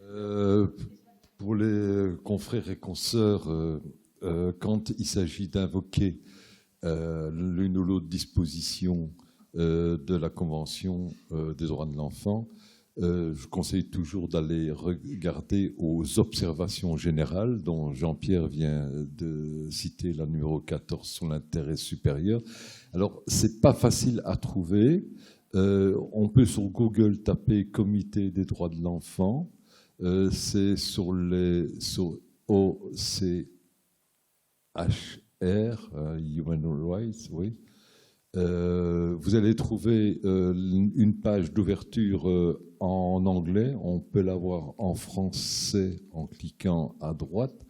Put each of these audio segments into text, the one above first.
Euh, pour les confrères et consoeurs, quand il s'agit d'invoquer l'une ou l'autre disposition de la Convention des droits de l'enfant, je conseille toujours d'aller regarder aux observations générales dont Jean-Pierre vient de citer la numéro 14 sur l'intérêt supérieur. Alors, c'est pas facile à trouver. On peut sur Google taper Comité des droits de l'enfant. C'est sur OCHR, Human Rights, oui. Vous allez trouver une page d'ouverture en anglais. On peut l'avoir en français en cliquant à droite.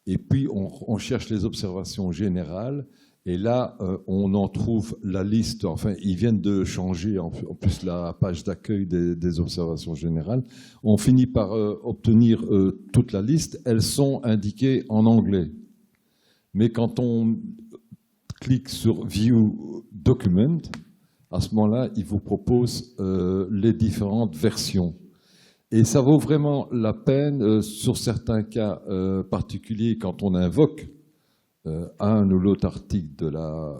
Et puis, on cherche les observations générales. Et là, on en trouve la liste. Enfin, ils viennent de changer en plus la page d'accueil des observations générales. On finit par obtenir toute la liste. Elles sont indiquées en anglais. Mais quand on clique sur View Document, à ce moment-là, il vous propose les différentes versions. Et ça vaut vraiment la peine, sur certains cas particuliers, quand on invoque un ou l'autre article de la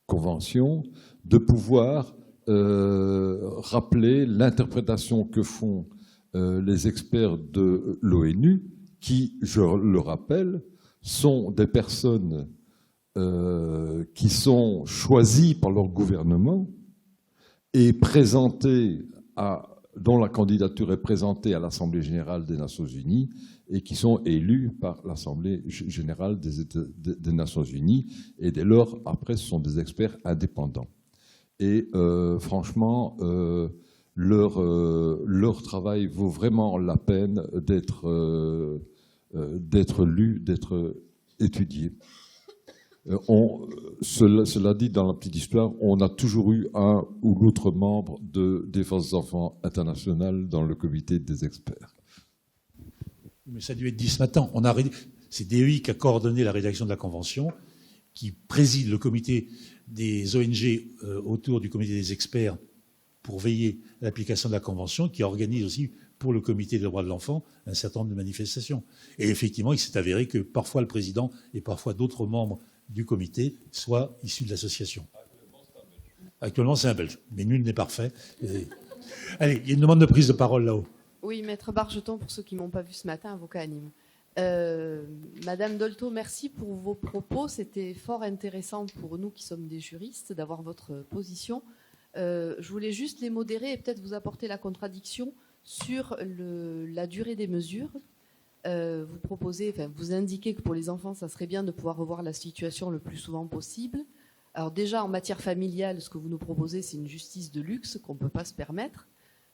Convention, de pouvoir rappeler l'interprétation que font les experts de l'ONU, qui, je le rappelle, sont des personnes qui sont choisies par leur gouvernement et présentées dont la candidature est présentée à l'Assemblée générale des Nations unies et qui sont élus par l'Assemblée générale des Nations unies. Et dès lors, après, ce sont des experts indépendants. Et franchement, leur travail vaut vraiment la peine d'être lu, d'être étudié. Cela dit, dans la petite histoire, on a toujours eu un ou l'autre membre de Défense des enfants internationale dans le comité des experts. Mais ça a dû être dit ce matin. C'est DEI qui a coordonné la rédaction de la Convention, qui préside le comité des ONG autour du comité des experts pour veiller à l'application de la Convention, qui organise aussi pour le comité des droits de l'enfant un certain nombre de manifestations. Et effectivement, il s'est avéré que parfois le président et parfois d'autres membres du comité soient issus de l'association. Actuellement, c'est un Belge, mais nul n'est parfait. Allez, il y a une demande de prise de parole là-haut. Oui, Maître Bargeton, pour ceux qui ne m'ont pas vu ce matin, avocat à Nîmes. Madame Dolto, merci pour vos propos. C'était fort intéressant pour nous qui sommes des juristes d'avoir votre position. Je voulais juste les modérer et peut-être vous apporter la contradiction sur la durée des mesures. Vous indiquez que pour les enfants, ça serait bien de pouvoir revoir la situation le plus souvent possible. Alors déjà, en matière familiale, ce que vous nous proposez, c'est une justice de luxe qu'on ne peut pas se permettre.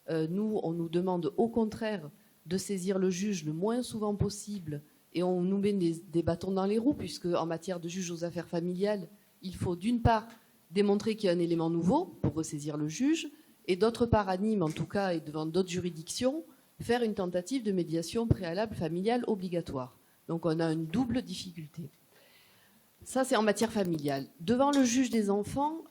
Nous, on nous demande au contraire de saisir le juge le moins souvent possible et on nous met des bâtons dans les roues, puisque en matière de juge aux affaires familiales, il faut d'une part démontrer qu'il y a un élément nouveau pour ressaisir le juge, et d'autre part, à Nîmes en tout cas, et devant d'autres juridictions, faire une tentative de médiation préalable familiale obligatoire. Donc on a une double difficulté. Ça, c'est en matière familiale. Devant le juge des enfants,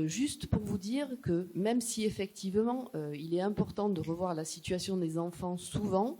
juste pour vous dire que même si effectivement il est important de revoir la situation des enfants souvent,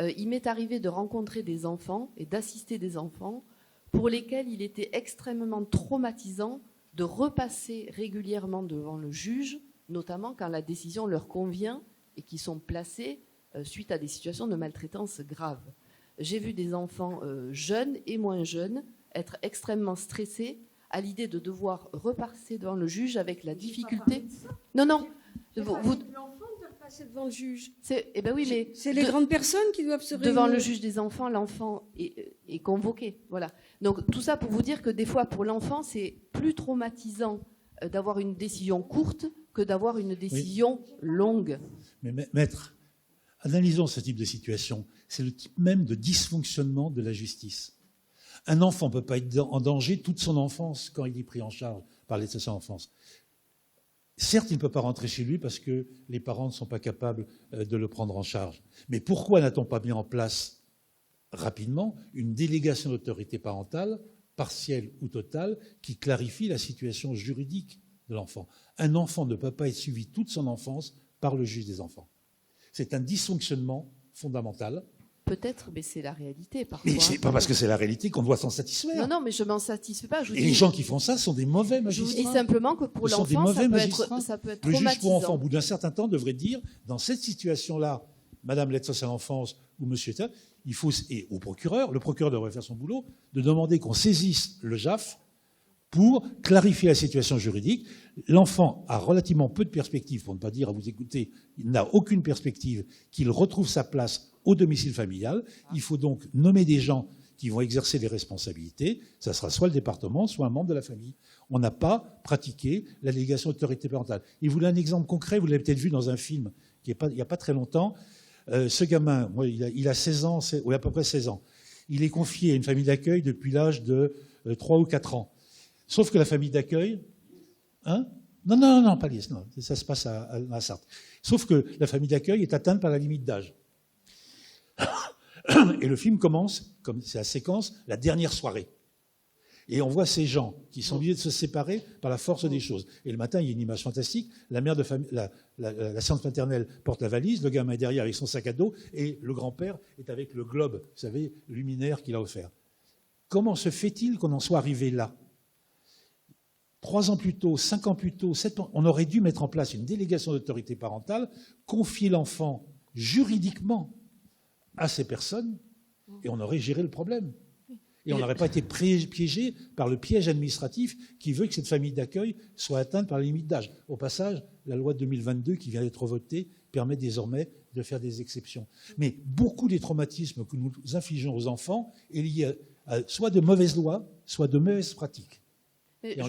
il m'est arrivé de rencontrer des enfants et d'assister des enfants pour lesquels il était extrêmement traumatisant de repasser régulièrement devant le juge, notamment quand la décision leur convient et qui sont placés suite à des situations de maltraitance graves. J'ai vu des enfants jeunes et moins jeunes être extrêmement stressés à l'idée de devoir repasser devant le juge avec la difficulté. Non. L'enfant doit passer devant le juge. Eh ben oui, mais c'est les grandes personnes qui doivent se réunir. Devant le juge des enfants, l'enfant est convoqué. Voilà. Donc tout ça pour vous dire que des fois, pour l'enfant, c'est plus traumatisant d'avoir une décision courte que d'avoir une décision longue. Mais maître, analysons ce type de situation. C'est le type même de dysfonctionnement de la justice. Un enfant ne peut pas être en danger toute son enfance quand il est pris en charge par l'état de son enfance. Certes, il ne peut pas rentrer chez lui parce que les parents ne sont pas capables de le prendre en charge. Mais pourquoi n'a-t-on pas mis en place rapidement une délégation d'autorité parentale, partielle ou totale, qui clarifie la situation juridique de l'enfant? Un enfant ne peut pas être suivi toute son enfance par le juge des enfants. C'est un dysfonctionnement fondamentale. Peut-être, mais c'est la réalité parfois. Mais c'est pas parce que c'est la réalité qu'on doit s'en satisfaire. Non, non, mais je m'en satisfais pas. Et les gens qui font ça sont des mauvais je vous magistrats. dis simplement que pour Ce sont des l'enfant, mauvais ça magistrats. peut être Le juge pour traumatisant. enfants, au bout d'un certain temps, devrait dire, dans cette situation-là, Madame l'aide sociale à l'enfance ou Monsieur tel, il faut, et au procureur, le procureur devrait faire son boulot, de demander qu'on saisisse le JAF pour clarifier la situation juridique. L'enfant a relativement peu de perspectives, pour ne pas dire à vous écouter, il n'a aucune perspective qu'il retrouve sa place au domicile familial. Il faut donc nommer des gens qui vont exercer des responsabilités. Ça sera soit le département, soit un membre de la famille. On n'a pas pratiqué la délégation d'autorité parentale. Et vous voulez un exemple concret, vous l'avez peut-être vu dans un film il n'y a pas très longtemps. Ce gamin, moi, il a 16 ans, ou à peu près 16 ans. Il est confié à une famille d'accueil depuis l'âge de 3 ou 4 ans. Sauf que la famille d'accueil... Hein? Non, pas Lies, non, ça se passe à Sarthe. Sauf que la famille d'accueil est atteinte par la limite d'âge. Et le film commence, comme c'est la séquence, la dernière soirée. Et on voit ces gens qui sont obligés de se séparer par la force des choses. Et le matin, il y a une image fantastique. La mère de famille, la séance maternelle porte la valise, le gamin est derrière avec son sac à dos, et le grand-père est avec le globe, vous savez, luminaire qu'il a offert. Comment se fait-il qu'on en soit arrivé là ? 3 ans plus tôt, 5 ans plus tôt, 7 ans, on aurait dû mettre en place une délégation d'autorité parentale, confier l'enfant juridiquement à ces personnes, et on aurait géré le problème. Et on n'aurait pas été piégé par le piège administratif qui veut que cette famille d'accueil soit atteinte par la limite d'âge. Au passage, la loi de 2022 qui vient d'être votée permet désormais de faire des exceptions. Mais beaucoup des traumatismes que nous infligeons aux enfants est lié à soit de mauvaises lois, soit de mauvaises pratiques. Je ne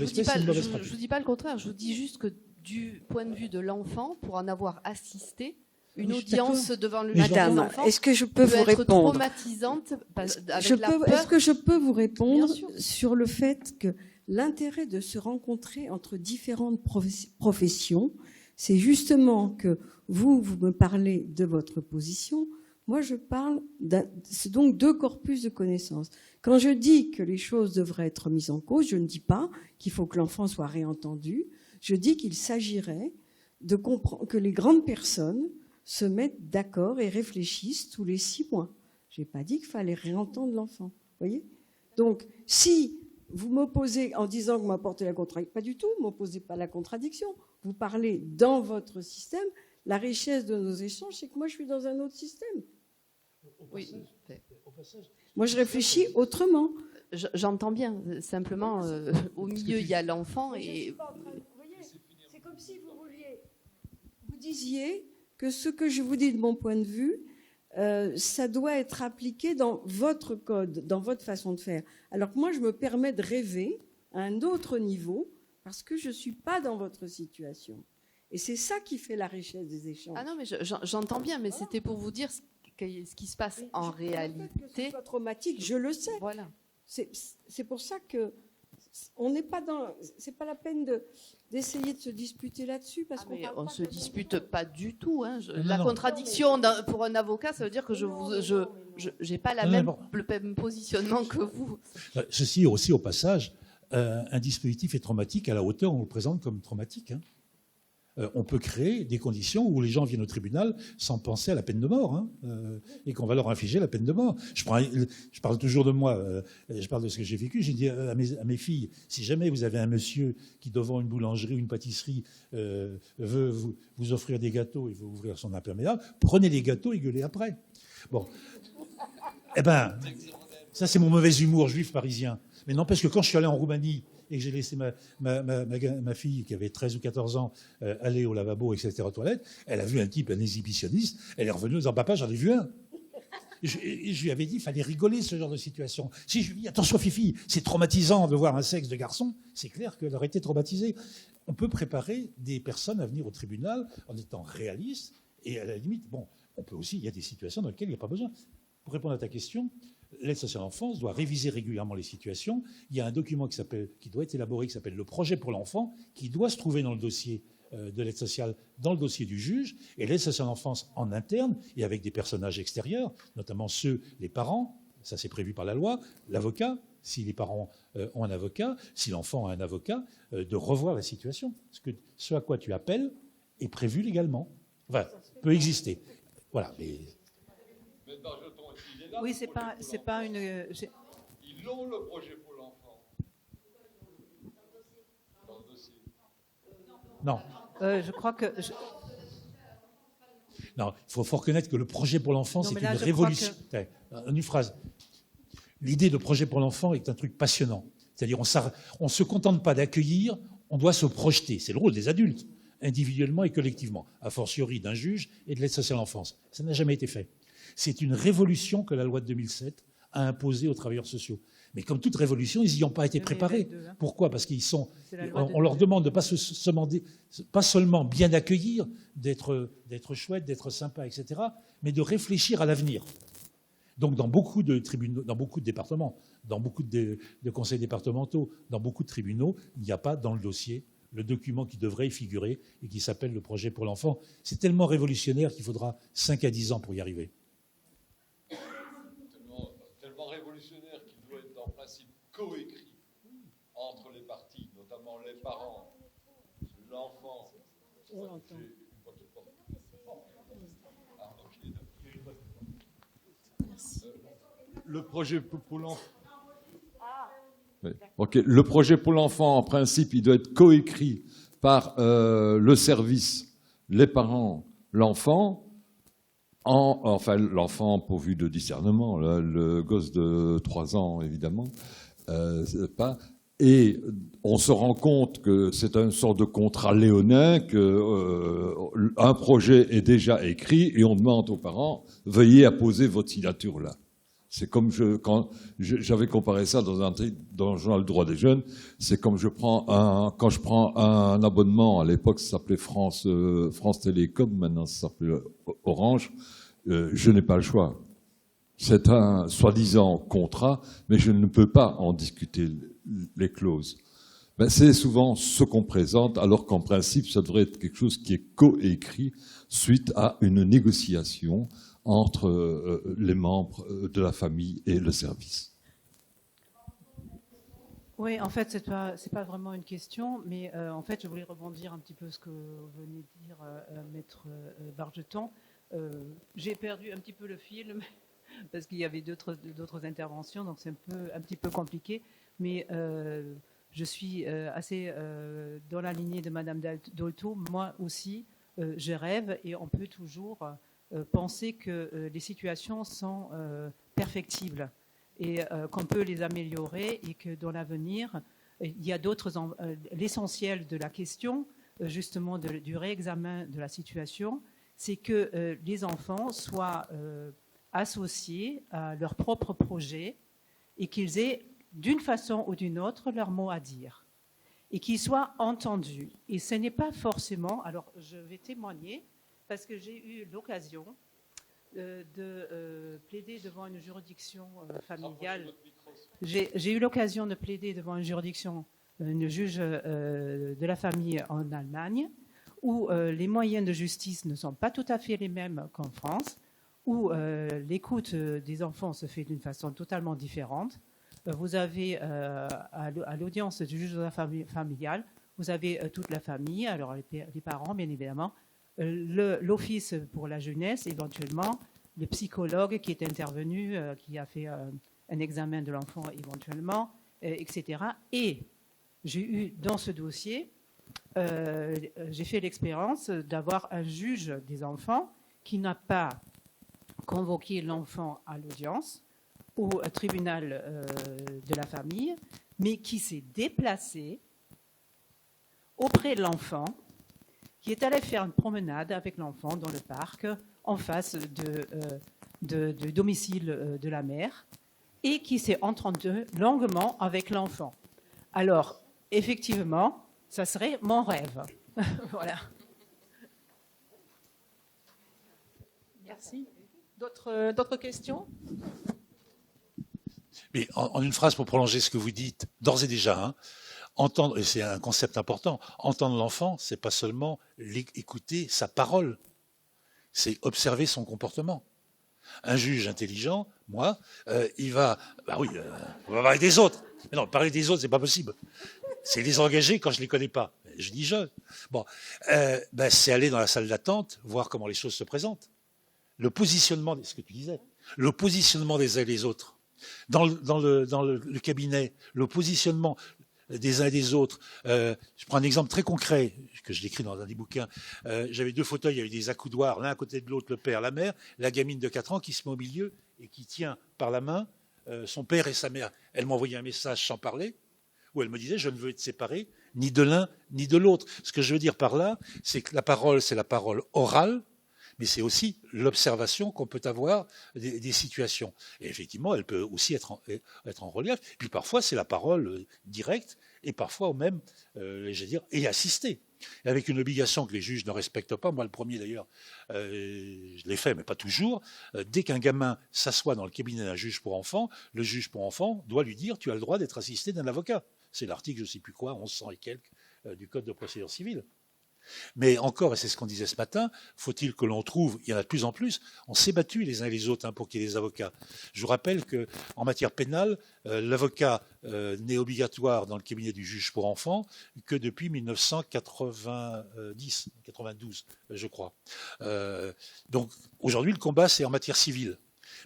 vous dis pas le contraire, je vous dis juste que du point de vue de l'enfant, pour en avoir assisté, une audience devant le juge Madame, d'enfant est-ce que je peux vous être répondre traumatisante avec Est-ce que je peux vous répondre Bien sûr. sur le fait que l'intérêt de se rencontrer entre différentes professions, c'est justement que vous me parlez de votre position, moi je parle c'est donc 2 corpus de connaissances. Quand je dis que les choses devraient être mises en cause, je ne dis pas qu'il faut que l'enfant soit réentendu, je dis qu'il s'agirait de comprendre que les grandes personnes se mettent d'accord et réfléchissent tous les 6 mois. Je n'ai pas dit qu'il fallait réentendre l'enfant. Voyez ? Donc, si vous m'opposez en disant que vous m'apportez la contradiction, pas du tout, vous m'opposez pas la contradiction. Vous parlez dans votre système. La richesse de nos échanges, c'est que moi, je suis dans un autre système. Oui. Moi, je réfléchis autrement. J'entends bien. Simplement, au milieu, il y a l'enfant et... Vous voyez, c'est comme si vous disiez que ce que je vous dis de mon point de vue, ça doit être appliqué dans votre code, dans votre façon de faire. Alors que moi, je me permets de rêver à un autre niveau parce que je ne suis pas dans votre situation. Et c'est ça qui fait la richesse des échanges. Ah non, mais j'entends bien, mais c'était pour vous dire ce qui se passe en réalité. Que ce soit traumatique, je le sais. Voilà. C'est pour ça que on n'est pas dans. C'est pas la peine d'essayer de se disputer là-dessus parce on ne se dispute pas du tout. Hein. La non. contradiction pour un avocat, ça veut dire que je n'ai pas le même positionnement que vous. Ceci aussi, au passage, un dispositif est traumatique à la hauteur où on le présente comme traumatique. Hein. On peut créer des conditions où les gens viennent au tribunal sans penser à la peine de mort, hein, et qu'on va leur infliger la peine de mort. Je parle toujours de moi, je parle de ce que j'ai vécu. J'ai dit à mes filles, si jamais vous avez un monsieur qui, devant une boulangerie ou une pâtisserie, veut vous offrir des gâteaux et veut ouvrir son imperméable, prenez les gâteaux et gueulez après. Bon. Eh ben, ça c'est mon mauvais humour juif parisien. Mais n'empêche que quand je suis allé en Roumanie, et que j'ai laissé ma fille, qui avait 13 ou 14 ans, aller au lavabo, etc., aux toilettes, elle a vu un type, un exhibitionniste, elle est revenue en disant « Papa, j'en ai vu un ». Je lui avais dit, il fallait rigoler ce genre de situation. Si je lui dis, attention Fifi, c'est traumatisant de voir un sexe de garçon, c'est clair qu'elle aurait été traumatisée. On peut préparer des personnes à venir au tribunal en étant réaliste, et à la limite, bon, on peut aussi, il y a des situations dans lesquelles il n'y a pas besoin. Pour répondre à ta question, l'aide sociale à l'enfance doit réviser régulièrement les situations. Il y a un document qui doit être élaboré, qui s'appelle le projet pour l'enfant, qui doit se trouver dans le dossier de l'aide sociale, dans le dossier du juge, et l'aide sociale à l'enfance en interne, et avec des personnages extérieurs, notamment les parents, ça c'est prévu par la loi, l'avocat, si les parents ont un avocat, si l'enfant a un avocat, de revoir la situation. Ce à quoi tu appelles est prévu légalement. Enfin, peut exister. Voilà. Mais Bargeton, il est là, Oui, le c'est projet pas, Pôle c'est emploi. pas une. Ils ont le projet Pôle enfant dans le dossier. Non. Je crois que. Non, il faut reconnaître que le projet pour l'enfant, Non, c'est mais une là, je révolution. crois En une phrase. L'idée de projet pour l'enfant est un truc passionnant. C'est-à-dire, on ne se contente pas d'accueillir, on doit se projeter. C'est le rôle des adultes, individuellement et collectivement, a fortiori d'un juge et de l'aide sociale à l'enfance. Ça n'a jamais été fait. C'est une révolution que la loi de 2007 a imposée aux travailleurs sociaux. Mais comme toute révolution, ils n'y ont pas été préparés. Pourquoi ? Parce qu'ils sont. On leur demande de pas seulement bien accueillir, d'être chouette, d'être sympa, etc., mais de réfléchir à l'avenir. Donc, dans beaucoup de tribunaux, dans beaucoup de départements, dans beaucoup de conseils départementaux, dans beaucoup de tribunaux, il n'y a pas dans le dossier le document qui devrait y figurer et qui s'appelle le projet pour l'enfant. C'est tellement révolutionnaire qu'il faudra 5 à 10 ans pour y arriver. Tellement révolutionnaire qu'il doit être en principe coécrit entre les parties, notamment les parents, l'enfant. On l'entend. Le projet pour l'enfant. Oui. Ok. Le projet pour l'enfant, en principe, il doit être coécrit par le service, les parents, l'enfant. Enfin, l'enfant pourvu de discernement, là, le gosse de 3 ans, évidemment, pas. Et on se rend compte que c'est une sorte de contrat léonin, qu'un projet est déjà écrit et on demande aux parents, veuillez apposer votre signature là. C'est comme quand j'avais comparé ça dans le journal Le Droit des Jeunes, c'est comme quand je prends un abonnement, à l'époque ça s'appelait France Télécom, maintenant ça s'appelle Orange, je n'ai pas le choix. C'est un soi-disant contrat, mais je ne peux pas en discuter les clauses. Ben, c'est souvent ce qu'on présente, alors qu'en principe ça devrait être quelque chose qui est coécrit suite à une négociation entre les membres de la famille et le service. Oui, en fait, c'est pas vraiment une question, mais en fait, je voulais rebondir un petit peu ce que venait de dire Maître Bargeton. J'ai perdu un petit peu le fil parce qu'il y avait d'autres interventions, donc c'est un petit peu compliqué. Mais je suis assez dans la lignée de Madame Dolto. Moi aussi, je rêve et on peut toujours penser que les situations sont perfectibles et qu'on peut les améliorer et que dans l'avenir, il y a d'autres. L'essentiel de la question, justement, du réexamen de la situation, c'est que les enfants soient associés à leur propre projet et qu'ils aient, d'une façon ou d'une autre, leur mot à dire et qu'ils soient entendus. Et ce n'est pas forcément. Alors, je vais témoigner parce que j'ai eu l'occasion de plaider devant une juridiction familiale. J'ai eu l'occasion de plaider devant une juridiction, une juge de la famille en Allemagne, où les moyens de justice ne sont pas tout à fait les mêmes qu'en France, où l'écoute des enfants se fait d'une façon totalement différente. Vous avez à l'audience du juge de la famille familiale, vous avez toute la famille, alors les parents bien évidemment, l'office pour la jeunesse éventuellement, le psychologue qui est intervenu, qui a fait un examen de l'enfant éventuellement, etc. Et j'ai eu dans ce dossier, j'ai fait l'expérience d'avoir un juge des enfants qui n'a pas convoqué l'enfant à l'audience au tribunal de la famille, mais qui s'est déplacé auprès de l'enfant, qui est allé faire une promenade avec l'enfant dans le parc, en face du domicile de la mère, et qui s'est entendu longuement avec l'enfant. Alors, effectivement, ça serait mon rêve. Voilà. Merci. D'autres questions ? Mais en une phrase pour prolonger ce que vous dites, d'ores et déjà, entendre, et c'est un concept important, entendre l'enfant, c'est pas seulement écouter sa parole, c'est observer son comportement. Un juge intelligent, moi, il va, on va parler des autres. Mais non, parler des autres, c'est pas possible. C'est les engager quand je les connais pas. Je dis je. Bon, c'est aller dans la salle d'attente, voir comment les choses se présentent. Le positionnement, ce que tu disais, le positionnement des uns et des autres. Dans le cabinet, le positionnement des uns et des autres. Je prends un exemple très concret que je décris dans un des bouquins. J'avais 2 fauteuils avec des accoudoirs, l'un à côté de l'autre, le père, la mère, la gamine de 4 ans qui se met au milieu et qui tient par la main son père et sa mère. Elle m'envoyait un message sans parler, où elle me disait « je ne veux être séparée ni de l'un ni de l'autre ». Ce que je veux dire par là, c'est que la parole, c'est la parole orale, mais c'est aussi l'observation qu'on peut avoir des situations. Et effectivement, elle peut aussi être en relief. Puis parfois, c'est la parole directe, et parfois même, j'allais dire, et assistée. Et avec une obligation que les juges ne respectent pas. Moi, le premier d'ailleurs, je l'ai fait, mais pas toujours. Dès qu'un gamin s'assoit dans le cabinet d'un juge pour enfants, le juge pour enfants doit lui dire « tu as le droit d'être assisté d'un avocat ». C'est l'article, je ne sais plus quoi, 1100 et quelques, du Code de procédure civile. Mais encore, et c'est ce qu'on disait ce matin, faut-il que l'on trouve, il y en a de plus en plus, on s'est battus les uns et les autres pour qu'il y ait des avocats. Je vous rappelle qu'en matière pénale, l'avocat n'est obligatoire dans le cabinet du juge pour enfants que depuis 1992, je crois. Donc aujourd'hui, le combat, c'est en matière civile.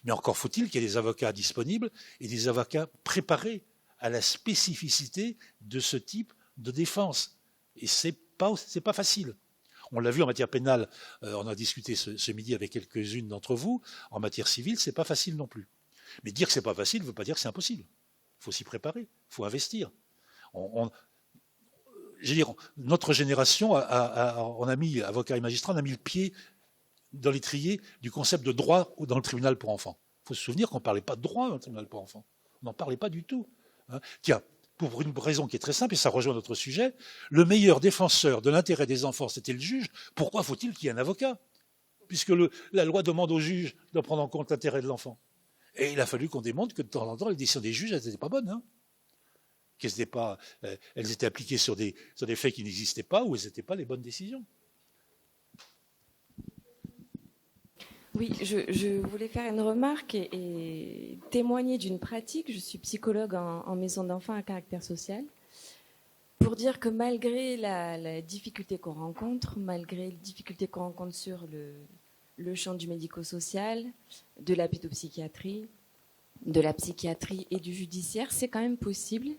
Mais encore faut-il qu'il y ait des avocats disponibles et des avocats préparés à la spécificité de ce type de défense. Et c'est pas facile. On l'a vu en matière pénale, on a discuté ce midi avec quelques-unes d'entre vous. En matière civile, c'est pas facile non plus. Mais dire que c'est pas facile ne veut pas dire que c'est impossible. Il faut s'y préparer, il faut investir. Je veux dire, notre génération, on a mis, avocats et magistrats, on a mis le pied dans l'étrier du concept de droit dans le tribunal pour enfants. Il faut se souvenir qu'on ne parlait pas de droit dans le tribunal pour enfants. On n'en parlait pas du tout. Hein. Tiens, pour une raison qui est très simple, et ça rejoint notre sujet, le meilleur défenseur de l'intérêt des enfants, c'était le juge. Pourquoi faut-il qu'il y ait un avocat? Puisque la loi demande au juge de prendre en compte l'intérêt de l'enfant. Et il a fallu qu'on démontre que de temps en temps, les décisions des juges, elles n'étaient pas bonnes. Hein, elles étaient appliquées sur des faits qui n'existaient pas, ou elles n'étaient pas les bonnes décisions. Oui, je voulais faire une remarque et témoigner d'une pratique. Je suis psychologue en maison d'enfants à caractère social. Pour dire que malgré la difficulté qu'on rencontre, malgré les difficultés qu'on rencontre sur le champ du médico-social, de la pédopsychiatrie, de la psychiatrie et du judiciaire, c'est quand même possible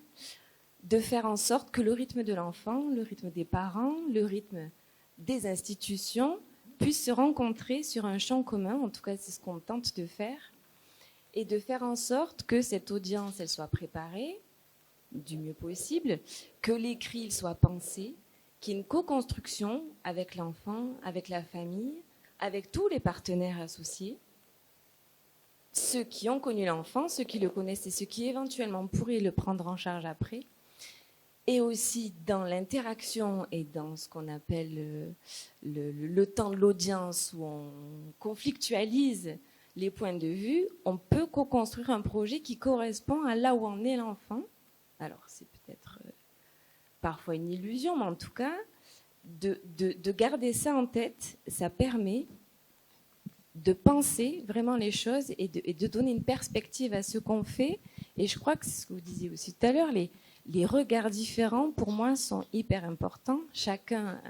de faire en sorte que le rythme de l'enfant, le rythme des parents, le rythme des institutions puissent se rencontrer sur un champ commun, en tout cas c'est ce qu'on tente de faire, et de faire en sorte que cette audience elle soit préparée du mieux possible, que l'écrit soit pensé, qu'il y ait une co-construction avec l'enfant, avec la famille, avec tous les partenaires associés, ceux qui ont connu l'enfant, ceux qui le connaissent et ceux qui éventuellement pourraient le prendre en charge après, et aussi dans l'interaction et dans ce qu'on appelle le temps de l'audience où on conflictualise les points de vue, on peut co-construire un projet qui correspond à là où en est l'enfant. Alors c'est peut-être parfois une illusion, mais en tout cas, de garder ça en tête, ça permet de penser vraiment les choses et de donner une perspective à ce qu'on fait. Et je crois que c'est ce que vous disiez aussi tout à l'heure, les regards différents, pour moi, sont hyper importants. Chacun,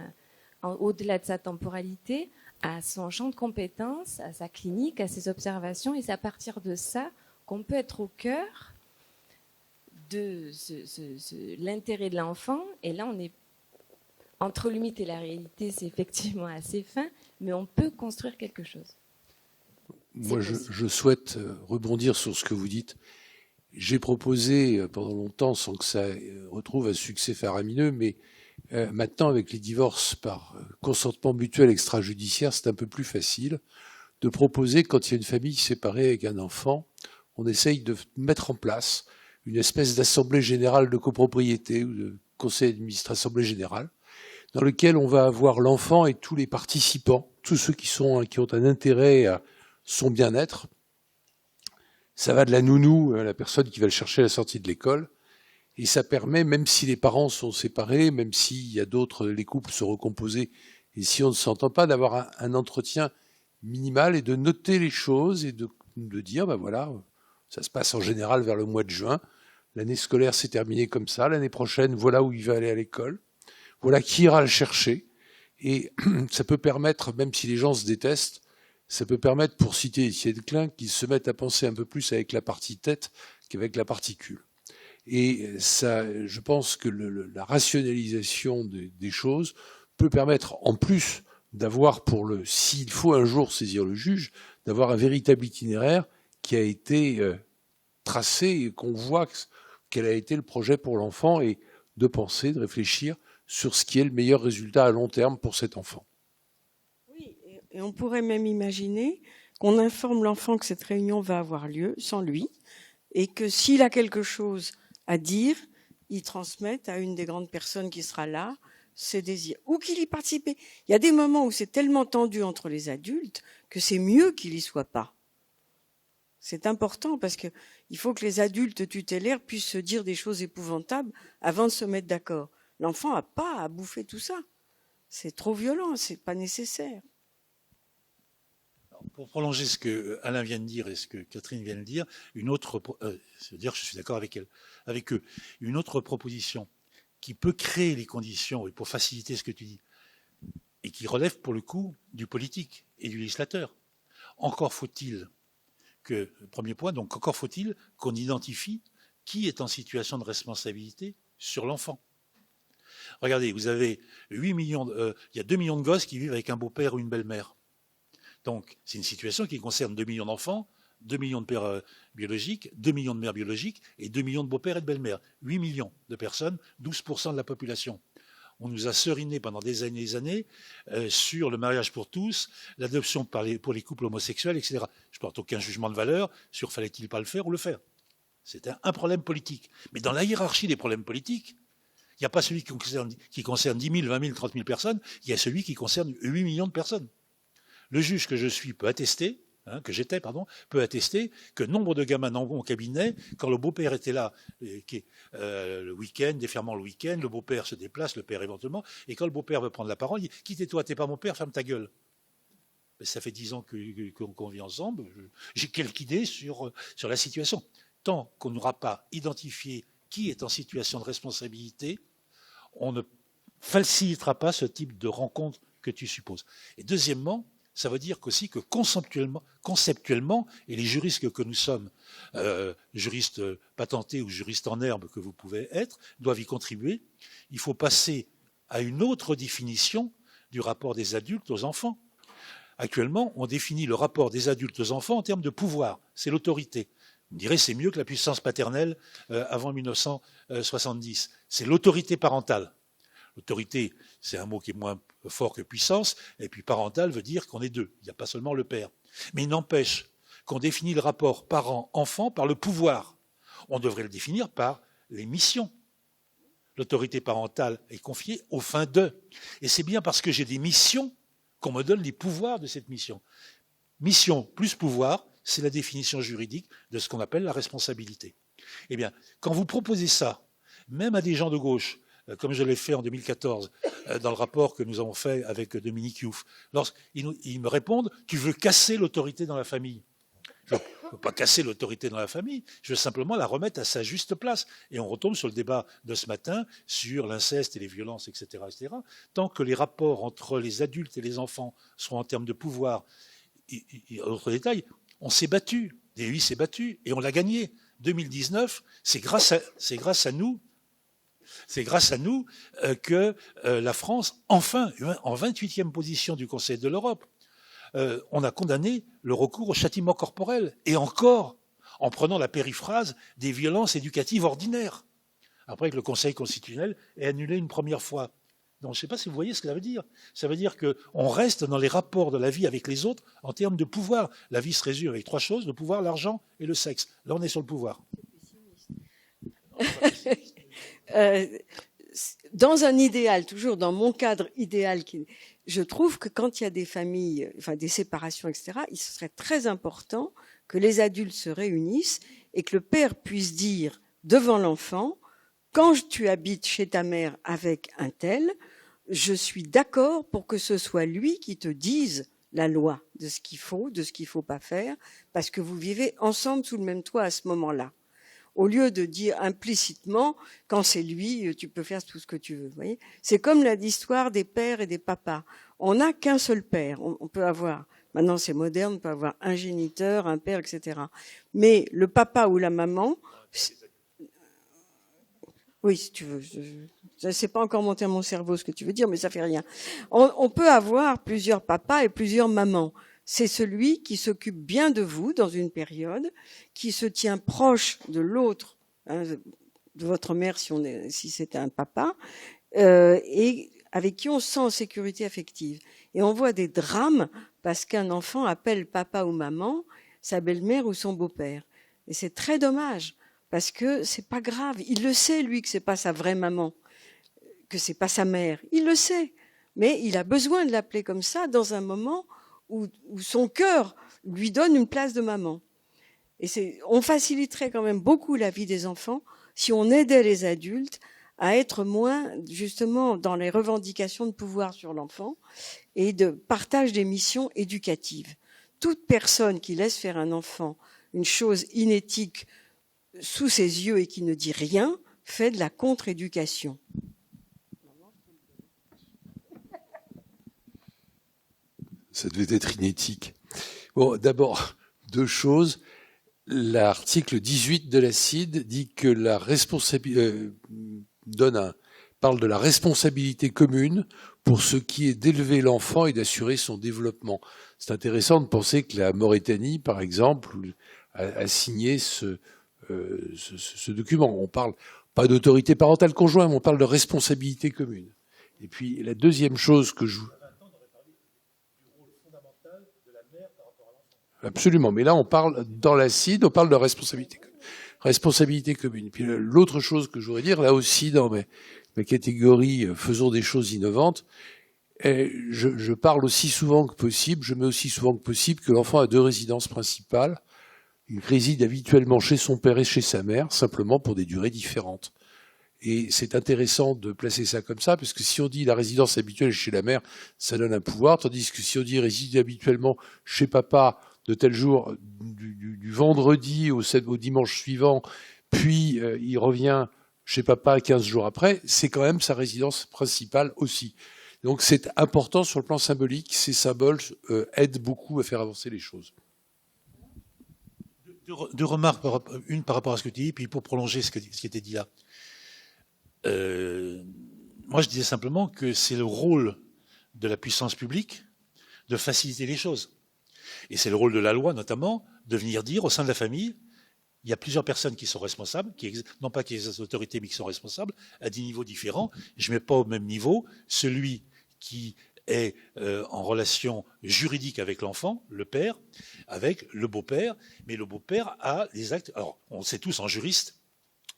au-delà de sa temporalité, a son champ de compétences, à sa clinique, à ses observations. Et c'est à partir de ça qu'on peut être au cœur de l'intérêt de l'enfant. Et là, on est entre le mythe et la réalité, c'est effectivement assez fin, mais on peut construire quelque chose. Moi, je souhaite rebondir sur ce que vous dites. J'ai proposé pendant longtemps, sans que ça retrouve un succès faramineux, mais maintenant, avec les divorces par consentement mutuel extrajudiciaire, c'est un peu plus facile de proposer, quand il y a une famille séparée avec un enfant, on essaye de mettre en place une espèce d'assemblée générale de copropriété ou de conseil d'administration, assemblée générale, dans lequel on va avoir l'enfant et tous les participants, tous ceux qui ont un intérêt à son bien-être. Ça va de la nounou à la personne qui va le chercher à la sortie de l'école. Et ça permet, même si les parents sont séparés, même s'il y a d'autres, les couples se recomposer, et si on ne s'entend pas, d'avoir un entretien minimal et de noter les choses et de dire, ben voilà, ça se passe en général vers le mois de juin. L'année scolaire s'est terminée comme ça. L'année prochaine, voilà où il va aller à l'école. Voilà qui ira le chercher. Et ça peut permettre, même si les gens se détestent, ça peut permettre, pour citer Étienne Klein, qu'ils se mettent à penser un peu plus avec la partie tête qu'avec la particule. Et ça, je pense que la rationalisation des choses peut permettre, en plus d'avoir s'il faut un jour saisir le juge, d'avoir un véritable itinéraire qui a été tracé et qu'on voit quel a été le projet pour l'enfant et de penser, de réfléchir sur ce qui est le meilleur résultat à long terme pour cet enfant. Oui, et on pourrait même imaginer qu'on informe l'enfant que cette réunion va avoir lieu sans lui et que s'il a quelque chose à dire, il transmette à une des grandes personnes qui sera là ses désirs ou qu'il y participe. Il y a des moments où c'est tellement tendu entre les adultes que c'est mieux qu'il y soit pas. C'est important parce que il faut que les adultes tutélaires puissent se dire des choses épouvantables avant de se mettre d'accord. L'enfant n'a pas à bouffer tout ça. C'est trop violent, c'est pas nécessaire. Pour prolonger ce que Alain vient de dire et ce que Catherine vient de dire, c'est-à-dire que je suis d'accord avec eux, une autre proposition qui peut créer les conditions et pour faciliter ce que tu dis, et qui relève pour le coup du politique et du législateur. Encore faut-il premier point, donc encore faut-il qu'on identifie qui est en situation de responsabilité sur l'enfant. Regardez, vous avez 8 millions, il y a 2 millions de gosses qui vivent avec un beau-père ou une belle-mère. Donc, c'est une situation qui concerne 2 millions d'enfants, 2 millions de pères biologiques, 2 millions de mères biologiques et 2 millions de beaux-pères et de belles-mères. 8 millions de personnes, 12% de la population. On nous a seriné pendant des années et des années sur le mariage pour tous, l'adoption pour les couples homosexuels, etc. Je ne porte aucun jugement de valeur sur fallait-il pas le faire ou le faire. C'est un problème politique. Mais dans la hiérarchie des problèmes politiques, il n'y a pas celui qui concerne 10 000, 20 000, 30 000 personnes, il y a celui qui concerne 8 millions de personnes. Le juge que je suis peut attester, peut attester que nombre de gamins dans mon cabinet, quand le beau-père était là, le week-end, défermant le week-end, le beau-père se déplace, le père éventuellement, et quand le beau-père veut prendre la parole, il dit « Quitte-toi, t'es pas mon père, ferme ta gueule ». Ça fait 10 ans qu'on vit ensemble, j'ai quelques idées sur la situation. Tant qu'on n'aura pas identifié qui est en situation de responsabilité, on ne facilitera pas ce type de rencontre que tu supposes. Et deuxièmement, ça veut dire qu'aussi que conceptuellement, et les juristes que nous sommes, juristes patentés ou juristes en herbe que vous pouvez être, doivent y contribuer, il faut passer à une autre définition du rapport des adultes aux enfants. Actuellement, on définit le rapport des adultes aux enfants en termes de pouvoir, c'est l'autorité. Vous me direz, c'est mieux que la puissance paternelle avant 1970. C'est l'autorité parentale. L'autorité, c'est un mot qui est moins fort que puissance, et puis parental veut dire qu'on est deux, il n'y a pas seulement le père. Mais il n'empêche qu'on définit le rapport parent-enfant par le pouvoir. On devrait le définir par les missions. L'autorité parentale est confiée aux fins d'eux. Et c'est bien parce que j'ai des missions qu'on me donne les pouvoirs de cette mission. Mission plus pouvoir, c'est la définition juridique de ce qu'on appelle la responsabilité. Eh bien, quand vous proposez ça, même à des gens de gauche, comme je l'ai fait en 2014, dans le rapport que nous avons fait avec Dominique Youf, lorsqu'ils me répondent « Tu veux casser l'autorité dans la famille ?» Je ne veux pas casser l'autorité dans la famille, je veux simplement la remettre à sa juste place. Et on retombe sur le débat de ce matin sur l'inceste et les violences, etc., etc. Tant que les rapports entre les adultes et les enfants sont en termes de pouvoir, et autre détail, on s'est battu, DEI s'est battu, et on l'a gagné. 2019, c'est grâce à nous que la France, enfin, en 28e position du Conseil de l'Europe, on a condamné le recours au châtiment corporel, et encore en prenant la périphrase des violences éducatives ordinaires, après que le Conseil constitutionnel ait annulé une première fois. Donc je ne sais pas si vous voyez ce que ça veut dire. Ça veut dire qu'on reste dans les rapports de la vie avec les autres en termes de pouvoir. La vie se résume avec 3 choses, le pouvoir, l'argent et le sexe. Là, on est sur le pouvoir. Dans un idéal, toujours dans mon cadre idéal, je trouve que quand il y a des familles, enfin des séparations, etc., il serait très important que les adultes se réunissent et que le père puisse dire devant l'enfant, quand tu habites chez ta mère avec un tel, je suis d'accord pour que ce soit lui qui te dise la loi de ce qu'il faut pas faire, parce que vous vivez ensemble sous le même toit à ce moment-là. Au lieu de dire implicitement, quand c'est lui, tu peux faire tout ce que tu veux. Vous voyez, c'est comme l'histoire des pères et des papas. On n'a qu'un seul père. On peut avoir Maintenant, c'est moderne, on peut avoir un géniteur, un père, etc. Mais le papa ou la maman, oui, si tu veux, ça c'est pas encore monté à mon cerveau ce que tu veux dire, mais ça fait rien. On peut avoir plusieurs papas et plusieurs mamans. C'est celui qui s'occupe bien de vous dans une période, qui se tient proche de l'autre, hein, de votre mère si c'est un papa, et avec qui on se sent en sécurité affective. Et on voit des drames parce qu'un enfant appelle papa ou maman sa belle-mère ou son beau-père. Et c'est très dommage parce que c'est pas grave. Il le sait, lui, que c'est pas sa vraie maman, que c'est pas sa mère. Il le sait. Mais il a besoin de l'appeler comme ça dans un moment où son cœur lui donne une place de maman. Et on faciliterait quand même beaucoup la vie des enfants si on aidait les adultes à être moins, justement, dans les revendications de pouvoir sur l'enfant et de partage des missions éducatives. Toute personne qui laisse faire un enfant une chose inéthique sous ses yeux et qui ne dit rien fait de la contre-éducation. Ça devait être inéthique. Bon, d'abord, deux choses. L'article 18 de la CID dit que la responsabilité parle de la responsabilité commune pour ce qui est d'élever l'enfant et d'assurer son développement. C'est intéressant de penser que la Mauritanie, par exemple, a signé ce document. On parle pas d'autorité parentale conjointe, mais on parle de responsabilité commune. Et puis la deuxième chose que je... Absolument, mais là on parle, dans la CID, on parle de responsabilité commune. Puis l'autre chose que je voudrais dire, là aussi dans ma catégorie faisons des choses innovantes, je parle aussi souvent que possible, je mets aussi souvent que possible que l'enfant a deux résidences principales. Il réside habituellement chez son père et chez sa mère, simplement pour des durées différentes. Et c'est intéressant de placer ça comme ça, parce que si on dit la résidence habituelle chez la mère, ça donne un pouvoir, tandis que si on dit réside habituellement chez papa de tel jour, du vendredi au dimanche suivant, puis il revient chez papa 15 jours après, c'est quand même sa résidence principale aussi. Donc c'est important sur le plan symbolique, ces symboles aident beaucoup à faire avancer les choses. Deux remarques, une par rapport à ce que tu dis, puis pour prolonger ce qui était dit là. Moi je disais simplement que c'est le rôle de la puissance publique de faciliter les choses. Et c'est le rôle de la loi, notamment, de venir dire au sein de la famille, il y a plusieurs personnes qui sont responsables, non pas qu'il y ait des autorités, mais qui sont responsables, à des niveaux différents. Je ne mets pas au même niveau celui qui est en relation juridique avec l'enfant, le père, avec le beau-père, mais le beau-père a les actes... Alors, on sait tous en juriste,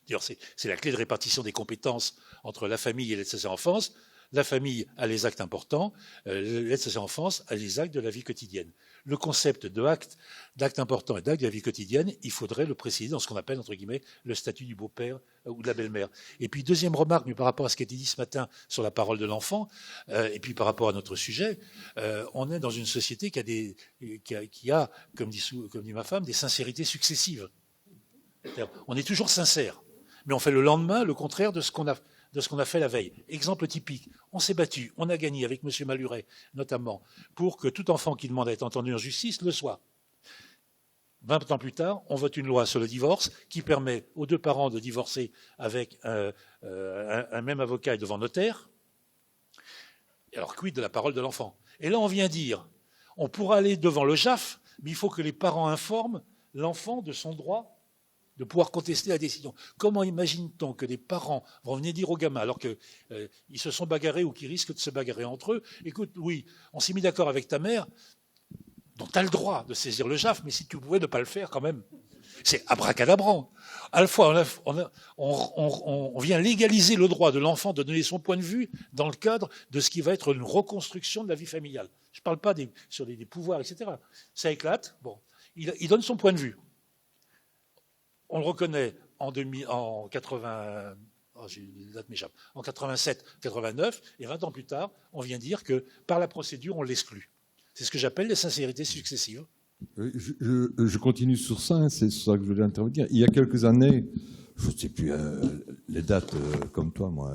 d'ailleurs c'est la clé de répartition des compétences entre la famille et l'aide sociale à l'enfance. La famille a les actes importants, l'aide sociale à l'enfance a les actes de la vie quotidienne. Le concept d'acte important et d'acte de la vie quotidienne, il faudrait le préciser dans ce qu'on appelle, entre guillemets, le statut du beau-père ou de la belle-mère. Et puis, deuxième remarque, mais par rapport à ce qui a été dit ce matin sur la parole de l'enfant, et puis par rapport à notre sujet, on est dans une société qui a, comme dit ma femme, des sincérités successives. On est toujours sincère, mais on fait le lendemain le contraire de ce qu'on a fait la veille. Exemple typique, on s'est battu, on a gagné avec M. Maluret, notamment, pour que tout enfant qui demande à être entendu en justice le soit. 20 ans plus tard, on vote une loi sur le divorce qui permet aux deux parents de divorcer avec un même avocat et devant notaire. Alors, quid de la parole de l'enfant? Et là, on vient dire, on pourra aller devant le JAF, mais il faut que les parents informent l'enfant de son droit de pouvoir contester la décision. Comment imagine-t-on que des parents vont venir dire aux gamins, alors qu'ils se sont bagarrés ou qu'ils risquent de se bagarrer entre eux, écoute, oui, on s'est mis d'accord avec ta mère, donc tu as le droit de saisir le JAF, mais si tu pouvais ne pas le faire quand même. C'est abracadabrant. À la fois, on vient légaliser le droit de l'enfant de donner son point de vue dans le cadre de ce qui va être une reconstruction de la vie familiale. Je ne parle pas sur des pouvoirs, etc. Ça éclate. Bon, il donne son point de vue. On le reconnaît en 80, les dates m'échappent, en 87, 89, et 20 ans plus tard, on vient dire que par la procédure, on l'exclut. C'est ce que j'appelle les sincérités successives. Je continue sur ça, hein, c'est sur ça que je voulais intervenir. Il y a quelques années, je ne sais plus les dates comme toi, moi,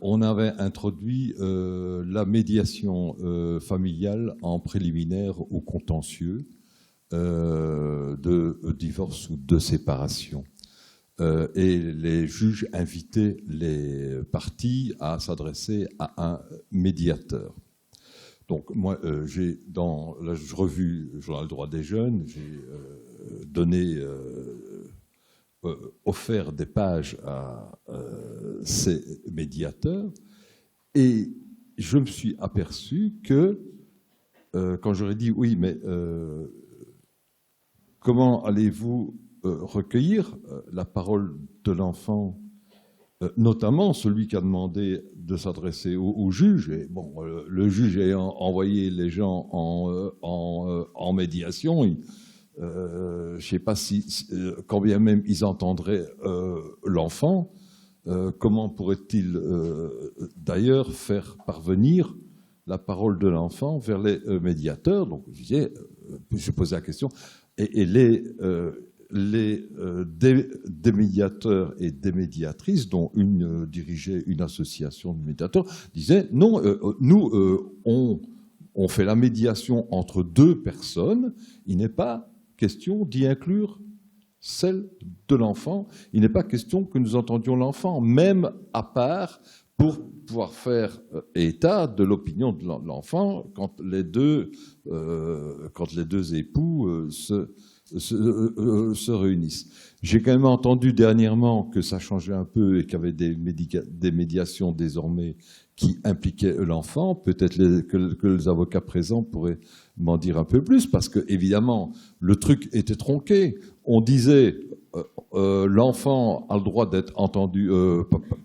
on avait introduit la médiation familiale en préliminaire au contentieux de divorce ou de séparation. Et les juges invitaient les parties à s'adresser à un médiateur. Donc moi, j'ai dans la revue Journal Droit des Jeunes, j'ai offert des pages à ces médiateurs, et je me suis aperçu que quand j'aurais dit oui, mais comment allez-vous recueillir la parole de l'enfant, notamment celui qui a demandé de s'adresser au juge. Et bon, le juge ayant envoyé les gens en médiation, je ne sais pas quand bien même ils entendraient l'enfant, comment pourrait-il d'ailleurs faire parvenir la parole de l'enfant vers les médiateurs. Donc je posais la question, et des médiateurs et des médiatrices, dont une dirigeait une association de médiateurs, disaient non, nous, on fait la médiation entre deux personnes, il n'est pas question d'y inclure celle de l'enfant, il n'est pas question que nous entendions l'enfant, même à part, pour pouvoir faire état de l'opinion de l'enfant quand les deux époux se réunissent. J'ai quand même entendu dernièrement que ça changeait un peu et qu'il y avait des médiations désormais qui impliquaient l'enfant. Peut-être que les avocats présents pourraient m'en dire un peu plus, parce que évidemment le truc était tronqué. On disait l'enfant a le droit d'être entendu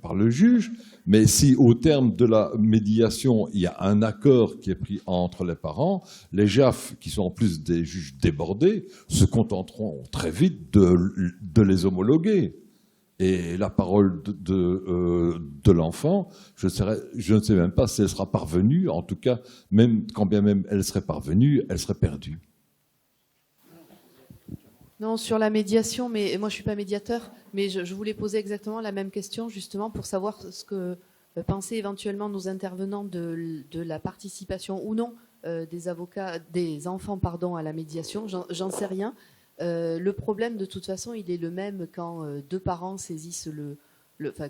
par le juge, mais si au terme de la médiation il y a un accord qui est pris entre les parents, les JAF, qui sont en plus des juges débordés, se contenteront très vite de les homologuer. Et la parole de l'enfant, je ne sais même pas si elle sera parvenue. En tout cas, même quand bien même elle serait parvenue, elle serait perdue. Non, sur la médiation, mais moi je suis pas médiateur, mais je voulais poser exactement la même question justement pour savoir ce que pensaient éventuellement nos intervenants de la participation ou non des enfants à la médiation. J'en sais rien. Le problème de toute façon, il est le même quand deux parents saisissent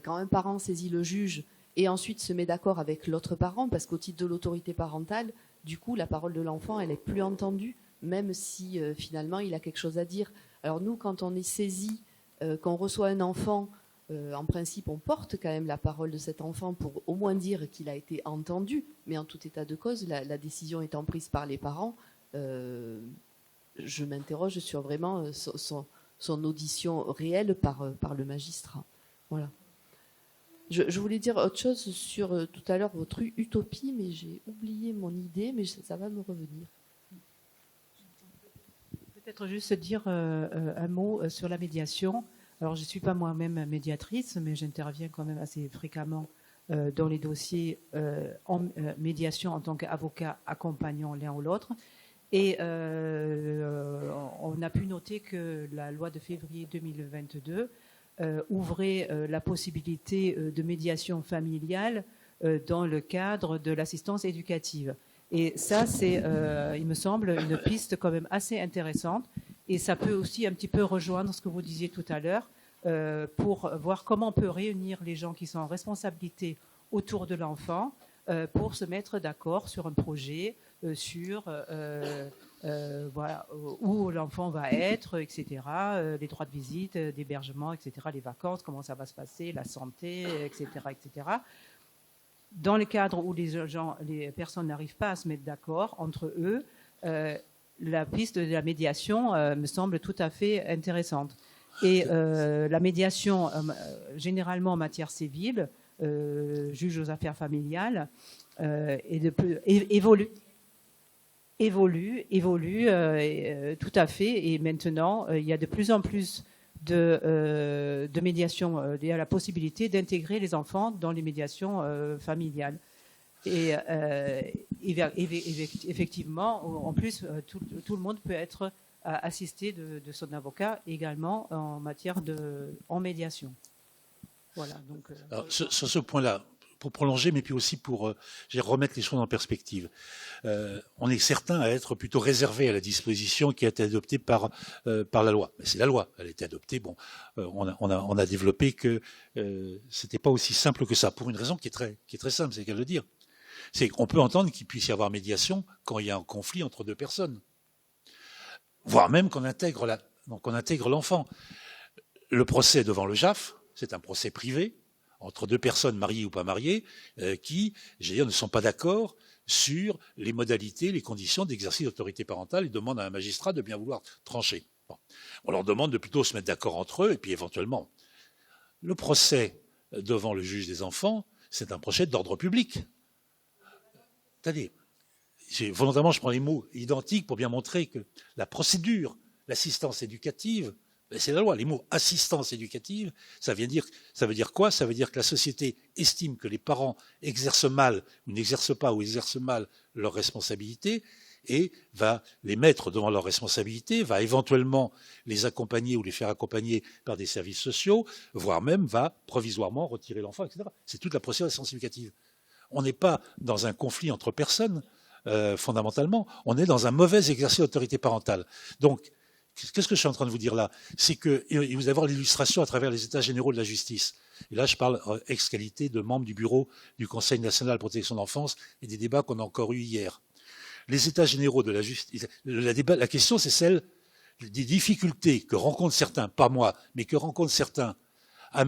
quand un parent saisit le juge et ensuite se met d'accord avec l'autre parent, parce qu'au titre de l'autorité parentale, du coup, la parole de l'enfant, elle est plus entendue, même si finalement il a quelque chose à dire. Alors nous, quand on est saisi, qu'on reçoit un enfant, en principe, on porte quand même la parole de cet enfant pour au moins dire qu'il a été entendu, mais en tout état de cause, la décision étant prise par les parents, je m'interroge sur vraiment son audition réelle par le magistrat. Voilà. Je voulais dire autre chose sur tout à l'heure votre utopie, mais j'ai oublié mon idée, mais ça va me revenir. Peut-être juste dire un mot sur la médiation. Alors, je ne suis pas moi-même médiatrice, mais j'interviens quand même assez fréquemment dans les dossiers en médiation en tant qu'avocat accompagnant l'un ou l'autre. Et on a pu noter que la loi de février 2022 ouvrait la possibilité de médiation familiale dans le cadre de l'assistance éducative. Et ça, c'est, il me semble, une piste quand même assez intéressante. Et ça peut aussi un petit peu rejoindre ce que vous disiez tout à l'heure pour voir comment on peut réunir les gens qui sont en responsabilité autour de l'enfant pour se mettre d'accord sur un projet, sur voilà, où l'enfant va être, etc., les droits de visite, d'hébergement, etc., les vacances, comment ça va se passer, la santé, etc., etc. Dans le cadre où les personnes n'arrivent pas à se mettre d'accord entre eux, la piste de la médiation me semble tout à fait intéressante. Et la médiation, généralement en matière civile, juge aux affaires familiales, évolue tout à fait. Et maintenant, il y a de plus en plus de médiation. Il y a la possibilité d'intégrer les enfants dans les médiations familiales. Et effectivement, en plus, tout le monde peut être assisté de son avocat également en matière en médiation. Voilà. Donc, alors, sur ce point-là, pour prolonger, mais puis aussi pour remettre les choses en perspective. On est certain à être plutôt réservé à la disposition qui a été adoptée par la loi. Mais c'est la loi, elle a été adoptée. Bon, on a développé que c'était pas aussi simple que ça, pour une raison qui est très simple, c'est qu'à le dire. C'est qu'on peut entendre qu'il puisse y avoir médiation quand il y a un conflit entre deux personnes, voire même qu'on intègre l'enfant. Le procès devant le JAF, c'est un procès privé entre deux personnes mariées ou pas mariées qui, j'allais dire, ne sont pas d'accord sur les modalités, les conditions d'exercice d'autorité parentale et demandent à un magistrat de bien vouloir trancher. Bon. On leur demande de plutôt se mettre d'accord entre eux et puis éventuellement. Le procès devant le juge des enfants, c'est un procès d'ordre public. C'est-à-dire, volontairement, je prends les mots identiques pour bien montrer que la procédure, l'assistance éducative, c'est la loi. Les mots assistance éducative, ça veut dire quoi? Ça veut dire que la société estime que les parents exercent mal, ou n'exercent pas, ou exercent mal leurs responsabilités, et va les mettre devant leurs responsabilités, va éventuellement les accompagner ou les faire accompagner par des services sociaux, voire même va provisoirement retirer l'enfant, etc. C'est toute la procédure d'assistance éducative. On n'est pas dans un conflit entre personnes, fondamentalement. On est dans un mauvais exercice d'autorité parentale. Donc, qu'est-ce que je suis en train de vous dire là? C'est que vous allez avoir l'illustration à travers les États généraux de la justice. Et là, je parle ex-qualité de membre du bureau du Conseil national de protection de l'enfance et des débats qu'on a encore eus hier. Les États généraux de la justice, la question, c'est celle des difficultés que rencontrent certains, pas moi, mais que rencontrent certains à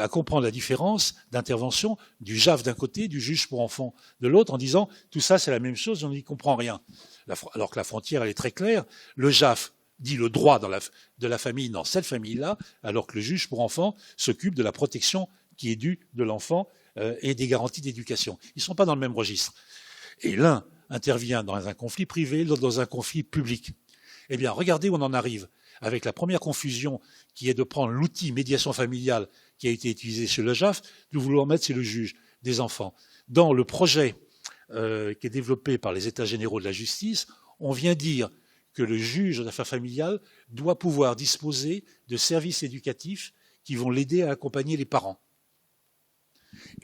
comprendre la différence d'intervention du JAF d'un côté, du juge pour enfants de l'autre, en disant tout ça c'est la même chose, on n'y comprend rien. Alors que la frontière elle est très claire, le JAF dit le droit de la famille dans cette famille-là, alors que le juge pour enfants s'occupe de la protection qui est due de l'enfant et des garanties d'éducation. Ils ne sont pas dans le même registre. Et l'un intervient dans un conflit privé, l'autre dans un conflit public. Eh bien, regardez où on en arrive. Avec la première confusion qui est de prendre l'outil médiation familiale qui a été utilisé chez le JAF, de vouloir mettre c'est le juge des enfants. Dans le projet qui est développé par les États généraux de la justice, on vient dire que le juge d'affaires familiales doit pouvoir disposer de services éducatifs qui vont l'aider à accompagner les parents.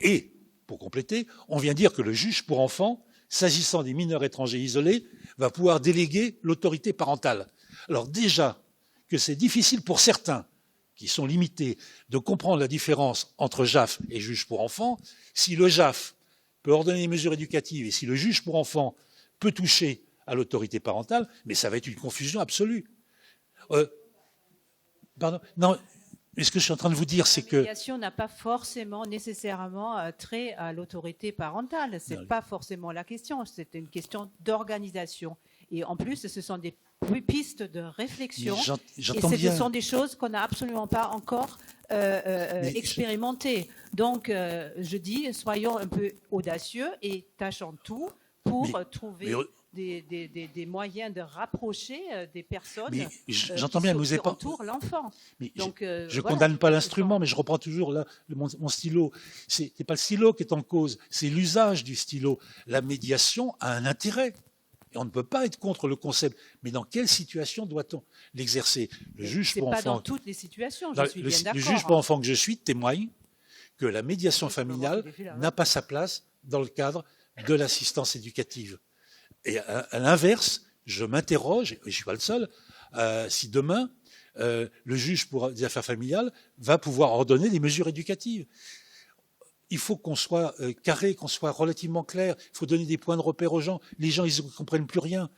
Et, pour compléter, on vient dire que le juge pour enfants, s'agissant des mineurs étrangers isolés, va pouvoir déléguer l'autorité parentale. Alors déjà, que c'est difficile pour certains qui sont limités de comprendre la différence entre JAF et juge pour enfants. Si le JAF peut ordonner des mesures éducatives et si le juge pour enfants peut toucher à l'autorité parentale, mais ça va être une confusion absolue. Pardon, non, mais ce que je suis en train de vous dire, c'est que... La médiation n'a pas forcément nécessairement trait à l'autorité parentale. Ce n'est pas forcément la question. C'est une question d'organisation. Et en plus, ce sont des pistes de réflexion. Et ce sont des choses qu'on n'a absolument pas encore expérimentées. Donc, je dis, soyons un peu audacieux et tâchons tout pour trouver des moyens de rapprocher des personnes qui entourent l'enfant. Je ne condamne pas l'instrument, mais je reprends toujours là, mon stylo. Ce n'est pas le stylo qui est en cause, c'est l'usage du stylo. La médiation a un intérêt. Et on ne peut pas être contre le concept. Mais dans quelle situation doit-on l'exercer? Le juge pour enfants. C'est pas dans toutes les situations, je suis bien d'accord. Le juge pour enfants que je suis témoigne que la médiation familiale n'a pas sa place dans le cadre de l'assistance éducative. Et à l'inverse, je m'interroge, et je ne suis pas le seul, si demain, le juge pour des affaires familiales va pouvoir ordonner des mesures éducatives. Il faut qu'on soit carré, qu'on soit relativement clair. Il faut donner des points de repère aux gens. Les gens, ils ne comprennent plus rien.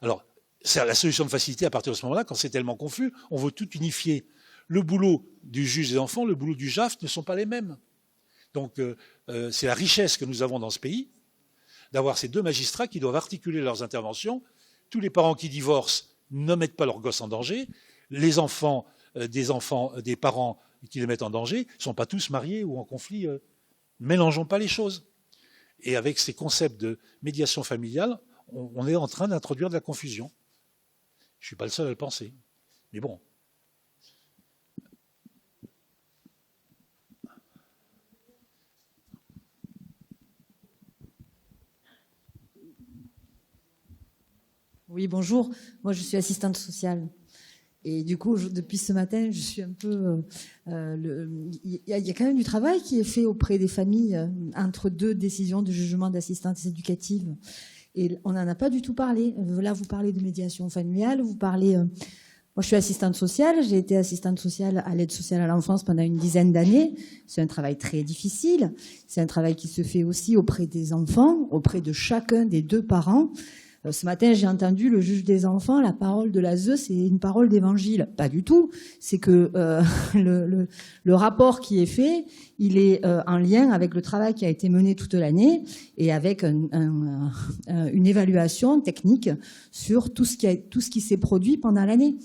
Alors, c'est la solution de facilité à partir de ce moment-là, quand c'est tellement confus, on veut tout unifier. Le boulot du juge des enfants, le boulot du JAF ne sont pas les mêmes. Donc, c'est la richesse que nous avons dans ce pays, d'avoir ces deux magistrats qui doivent articuler leurs interventions. Tous les parents qui divorcent ne mettent pas leurs gosses en danger. Les enfants, des parents qui les mettent en danger, ne sont pas tous mariés ou en conflit. Mélangeons pas les choses. Et avec ces concepts de médiation familiale, on est en train d'introduire de la confusion. Je ne suis pas le seul à le penser. Mais bon. Oui, bonjour. Moi, je suis assistante sociale. Et du coup, depuis ce matin, je suis un peu... Il y a quand même du travail qui est fait auprès des familles entre deux décisions de jugement d'assistance éducative. Et on n'en a pas du tout parlé. Là, vous parlez de médiation familiale, vous parlez... Moi, je suis assistante sociale. J'ai été assistante sociale à l'aide sociale à l'enfance pendant une dizaine d'années. C'est un travail très difficile. C'est un travail qui se fait aussi auprès des enfants, auprès de chacun des deux parents. Ce matin, j'ai entendu le juge des enfants, la parole de l'ASE, c'est une parole d'évangile. Pas du tout. C'est que le rapport qui est fait, il est en lien avec le travail qui a été mené toute l'année et avec une évaluation technique sur tout ce qui s'est produit pendant l'année.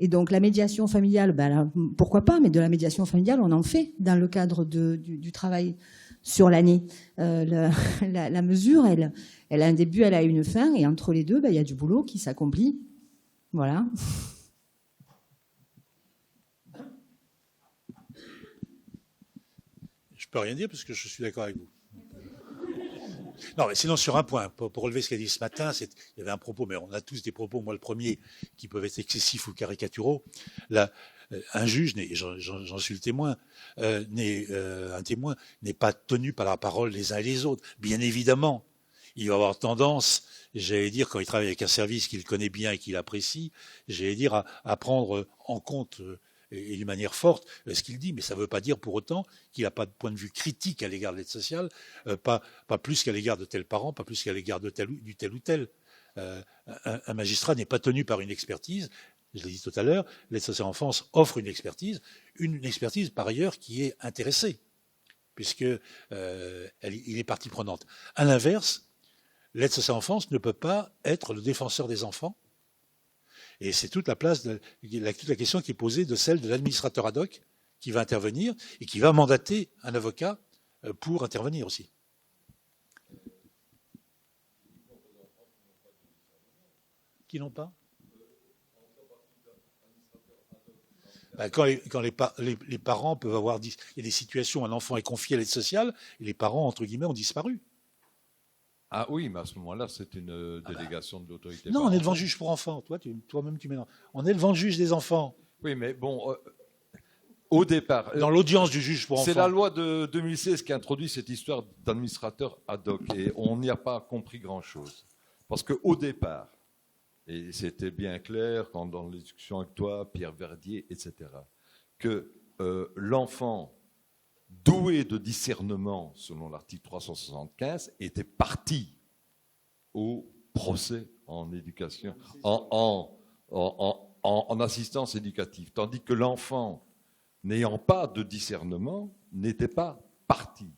Et donc la médiation familiale, ben là, pourquoi pas, mais de la médiation familiale, on en fait dans le cadre du travail sur l'année. La mesure, elle a un début, elle a une fin, et entre les deux, ben, il y a du boulot qui s'accomplit. Voilà. Je peux rien dire parce que je suis d'accord avec vous. Non, mais sinon, sur un point, pour relever ce qu'a dit ce matin, il y avait un propos, mais on a tous des propos, moi le premier, qui peuvent être excessifs ou caricaturaux. Là, un juge, j'en suis le témoin, un témoin n'est pas tenu par la parole les uns et les autres. Bien évidemment, il va avoir tendance, j'allais dire, quand il travaille avec un service qu'il connaît bien et qu'il apprécie, j'allais dire, à prendre en compte et d'une manière forte ce qu'il dit, mais ça ne veut pas dire pour autant qu'il n'a pas de point de vue critique à l'égard de l'aide sociale, pas plus qu'à l'égard de tel parent, pas plus qu'à l'égard de tel ou tel. Un magistrat n'est pas tenu par une expertise. Je l'ai dit tout à l'heure, l'aide sociale à l'enfance offre une expertise par ailleurs qui est intéressée, puisque il est partie prenante. À l'inverse, l'aide sociale à l'enfance ne peut pas être le défenseur des enfants. Et c'est toute la place, toute la question qui est posée de celle de l'administrateur ad hoc qui va intervenir et qui va mandater un avocat pour intervenir aussi. Qui n'ont pas ? Ben, quand les parents peuvent avoir... Il y a des situations où un enfant est confié à l'aide sociale et les parents, entre guillemets, ont disparu. Ah oui, mais à ce moment-là, c'est une délégation de l'autorité. Non, on est devant le juge pour enfants. Toi-même, tu mélanges. On est devant le juge des enfants. Oui, mais bon, au départ... Dans l'audience du juge pour enfants. C'est la loi de 2016 qui a introduit cette histoire d'administrateur ad hoc. Et on n'y a pas compris grand-chose. Parce qu'au départ, et c'était bien clair quand dans les discussions avec toi, Pierre Verdier, etc., que l'enfant doué de discernement, selon l'article 375, était parti au procès en éducation, en assistance éducative, tandis que l'enfant, n'ayant pas de discernement, n'était pas parti.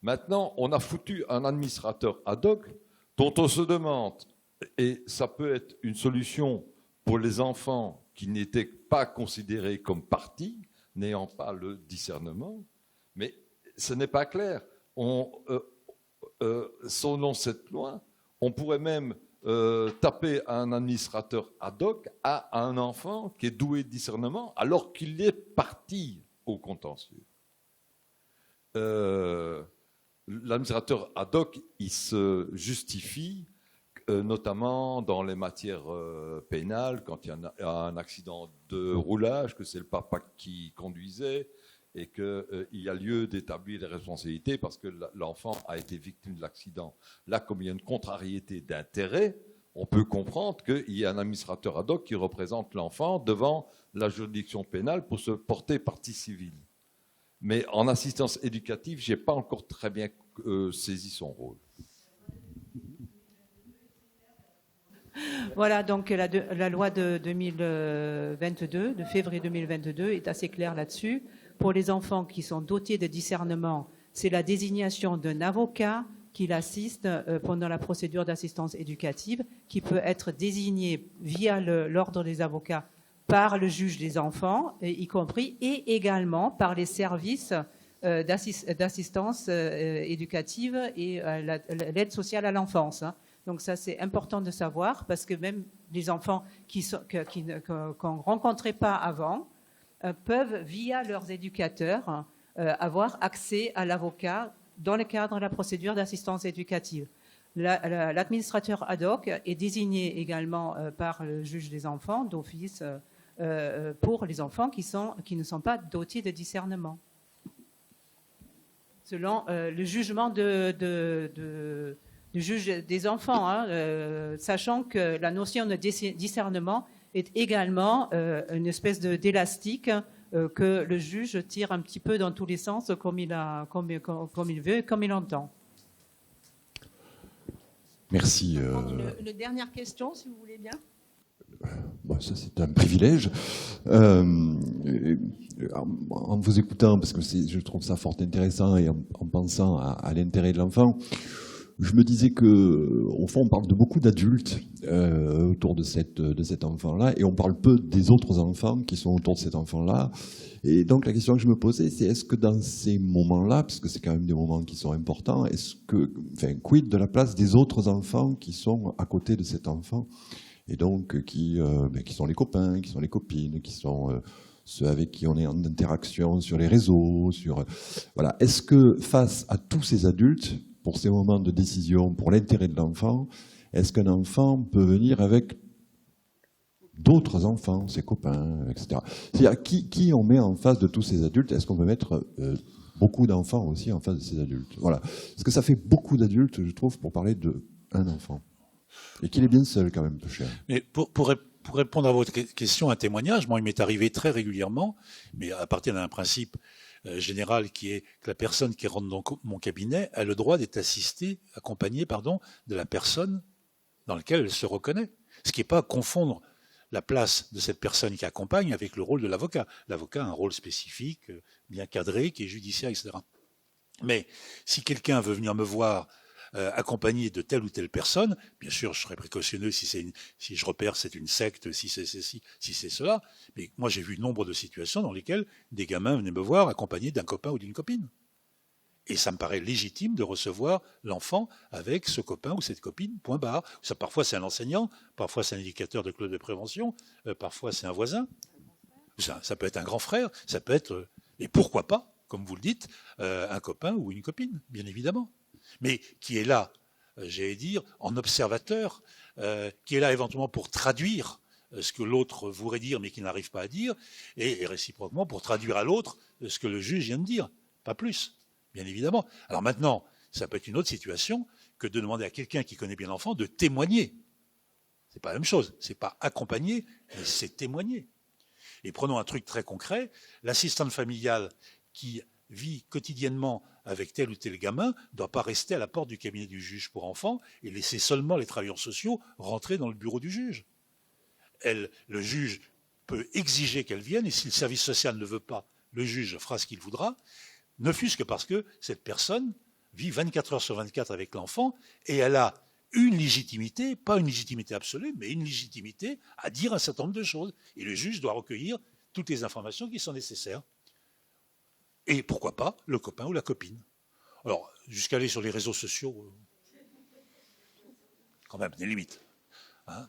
Maintenant, on a foutu un administrateur ad hoc dont on se demande, et ça peut être une solution pour les enfants qui n'étaient pas considérés comme partis, n'ayant pas le discernement, mais ce n'est pas clair. Selon cette loi, on pourrait même taper un administrateur ad hoc à un enfant qui est doué de discernement alors qu'il est parti au contentieux. L'administrateur ad hoc, il se justifie notamment dans les matières pénales, quand il y a un accident de roulage, que c'est le papa qui conduisait et qu'il y a lieu d'établir les responsabilités parce que l'enfant a été victime de l'accident. Là, comme il y a une contrariété d'intérêt, on peut comprendre qu'il y a un administrateur ad hoc qui représente l'enfant devant la juridiction pénale pour se porter partie civile. Mais en assistance éducative, je n'ai pas encore très bien saisi son rôle. Voilà, donc la loi de 2022, de février 2022, est assez claire là-dessus. Pour les enfants qui sont dotés de discernement, c'est la désignation d'un avocat qui l'assiste pendant la procédure d'assistance éducative, qui peut être désigné via l'ordre des avocats par le juge des enfants, y compris, et également par les services d'assistance éducative et l'aide sociale à l'enfance. Donc ça, c'est important de savoir, parce que même les enfants qu'on ne rencontrait pas avant peuvent, via leurs éducateurs, avoir accès à l'avocat dans le cadre de la procédure d'assistance éducative. L'administrateur ad hoc est désigné également par le juge des enfants d'office pour les enfants qui ne sont pas dotés de discernement. Selon le jugement du juge des enfants, sachant que la notion de discernement est également une espèce d'élastique que le juge tire un petit peu dans tous les sens comme il veut, comme il entend. Merci. Une dernière question, si vous voulez bien. Bon, ça, c'est un privilège. En vous écoutant, parce que je trouve ça fort intéressant, et en pensant à l'intérêt de l'enfant, je me disais que, au fond, on parle de beaucoup d'adultes autour de cet enfant-là, et on parle peu des autres enfants qui sont autour de cet enfant-là. Et donc, la question que je me posais, c'est est-ce que dans ces moments-là, parce que c'est quand même des moments qui sont importants, quid de la place des autres enfants qui sont à côté de cet enfant, et donc qui sont les copains, qui sont les copines, qui sont ceux avec qui on est en interaction sur les réseaux, voilà. Est-ce que face à tous ces adultes, pour ces moments de décision, pour l'intérêt de l'enfant, est-ce qu'un enfant peut venir avec d'autres enfants, ses copains, etc. C'est-à-dire, qui on met en face de tous ces adultes? Est-ce qu'on peut mettre beaucoup d'enfants aussi en face de ces adultes? Voilà. Parce que ça fait beaucoup d'adultes, je trouve, pour parler d'un enfant. Et qu'il est bien seul, quand même, peu cher. Mais pour répondre à votre question, un témoignage, moi, il m'est arrivé très régulièrement, mais à partir d'un principe général qui est que la personne qui rentre dans mon cabinet a le droit d'être accompagnée de la personne dans laquelle elle se reconnaît. Ce qui n'est pas confondre la place de cette personne qui accompagne avec le rôle de l'avocat. L'avocat a un rôle spécifique, bien cadré, qui est judiciaire, etc. Mais si quelqu'un veut venir me voir accompagné de telle ou telle personne, bien sûr, je serai précautionneux si je repère c'est une secte, si c'est ceci, si c'est cela. Mais moi, j'ai vu nombre de situations dans lesquelles des gamins venaient me voir accompagnés d'un copain ou d'une copine. Et ça me paraît légitime de recevoir l'enfant avec ce copain ou cette copine, point barre. Ça, parfois, c'est un enseignant, parfois, c'est un éducateur de club de prévention, parfois, c'est un voisin. Ça peut être un grand frère, ça peut être, et pourquoi pas, comme vous le dites, un copain ou une copine, bien évidemment. Mais qui est là, j'allais dire, en observateur, qui est là éventuellement pour traduire ce que l'autre voudrait dire mais qui n'arrive pas à dire, et réciproquement pour traduire à l'autre ce que le juge vient de dire, pas plus, bien évidemment. Alors maintenant, ça peut être une autre situation que de demander à quelqu'un qui connaît bien l'enfant de témoigner. C'est pas la même chose, c'est pas accompagner, mais c'est témoigner. Et prenons un truc très concret, l'assistante familiale qui vit quotidiennement avec tel ou tel gamin ne doit pas rester à la porte du cabinet du juge pour enfants et laisser seulement les travailleurs sociaux rentrer dans le bureau du juge. Le juge peut exiger qu'elle vienne, et si le service social ne veut pas, le juge fera ce qu'il voudra, ne fût-ce que parce que cette personne vit 24 heures sur 24 avec l'enfant et elle a une légitimité, pas une légitimité absolue, mais une légitimité à dire un certain nombre de choses. Et le juge doit recueillir toutes les informations qui sont nécessaires. Et pourquoi pas le copain ou la copine. Alors, jusqu'à aller sur les réseaux sociaux, quand même, des limites. Hein,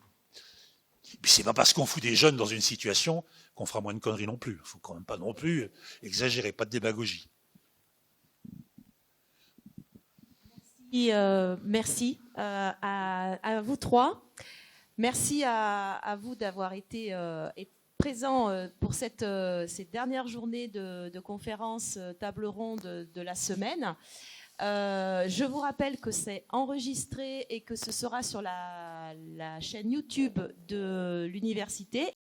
puis c'est pas parce qu'on fout des jeunes dans une situation qu'on fera moins de conneries non plus. Il ne faut quand même pas non plus exagérer, pas de démagogie. Merci à vous trois. Merci à vous d'avoir été présents pour cette dernière journée de conférence table ronde de la semaine. Je vous rappelle que c'est enregistré et que ce sera sur la chaîne YouTube de l'université